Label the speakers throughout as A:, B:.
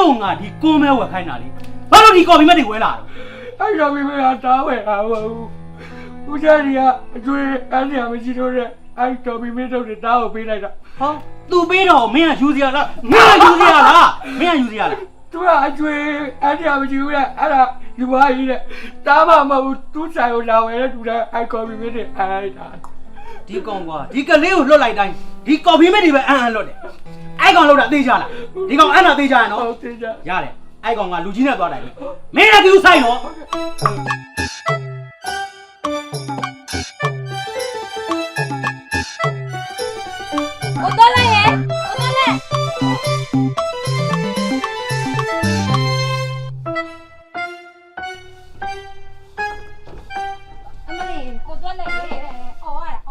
A: တို့ငါဒီကွန်းမဲဝယ်ခိုင်းတာလေဘာလို့ဒီကော်ဖီမက်တွေဝယ်လာတော့
B: အဲ့တော့မိမကတားဝယ်တာဟုတ်ဦးချာကြီးကအကျွေးအဲ့ဒီမရှိတော့တဲ့အဲ့တော်မိမတို့တားကိုပေးလိုက်တာ
A: ဟော तू ပေးတော့မင်းကယူစရာလားငါယူစရာလားမင်းကယူစရာလား
B: သူကအကျွေးအဲ့ဒီမရှိဘူးတဲ့အဲ့ဒါယူပါကြီးတဲ့တားမှမဟုတ်သူ့ဆိုင်ကိုလာဝယ်တဲ့သူကအဲ့ကော်ဖီမစ်တွေအဲ့ဒါ
A: ဒီကောင်ကွာဒီကလေးကိုလွတ်လိုက်တိုင်းဒီကော်ဖီမက်တွေပဲအန်လွတ်တယ်အဲ့ကောင်လောက်တာသိကြလားဒီကောင်အဲ့ဒါသိကြရနော်
B: ဟုတ်တယ်ကြ
A: ရတယ်အဲ့ကောင်ကလူကြီးနဲ့သွားတယ်မင်းလည်းကူဆိုင်နော်
C: 我多了耶，我多了。阿妈哩，我多了耶，哦，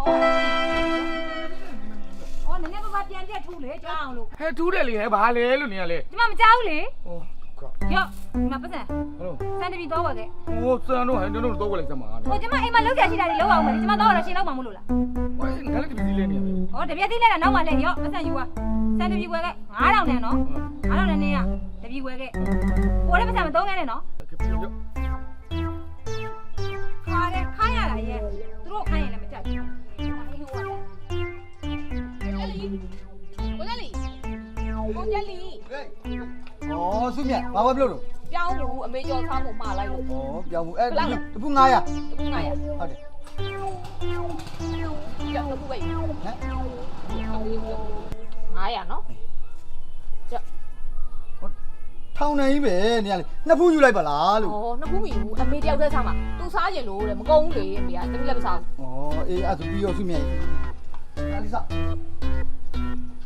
C: 人家都把边界出来，这样咯。
B: ဟဲ့ထူးတယ်လေဟဲ့ဘာလဲလို့နေရလဲ
C: 你妈没加我哩？
B: ဟောကော
C: 哟，你妈不是，
B: ဟုတ်
C: 三十币多我给。
B: ဟိုစံတော့ဟဲ့တို့တော့ဝယ်လိုက်စမ်းပါ
C: 我今妈哎妈楼下去哪里楼啊？我们今妈到了先楼忙不路了。
B: ဝယ်ငါလည်းဒီလေးနေရလဲ
C: 哦，这边地来了，老嘛嘞，哟，不是有啊，三十币我给，500呢喏，500呢呀，这币我给，我这不是么多个呢喏。 ခါရလာရဲ့သူတို့ခိုင်းရင်လည်းမကြိုက်ဘူး။အေးဟိုကလည်းကိုကြလီကိုကြလီ
D: ဩစုမြတ်ဘာဝဲမလို့လို့
C: ပြောင်းမှုအမေကျော်စားမှုမှားလိုက်လို့
D: ဩပြောင်းဘူးအဲ့တပူ900
C: အခု900
D: ဟုတ်တယ်
C: ကြောက်အခုပဲ
D: ဟမ်
C: 900နော်
D: ထောင်နေပြီပဲနေရလေနှစ်ဖူးယူလိုက်ပါလားလို့
C: ဩနှစ်ခုမီဘူးအမေတယောက်တည်းစားမှာသူစားကျင်လို့တဲ့မကုန်ဘူးလေအမေကတမီးလည်းမစားဘူး
D: ဩအေးအဲ့ဒါပြီးတော့စုမြတ်အဲ့ဒီစား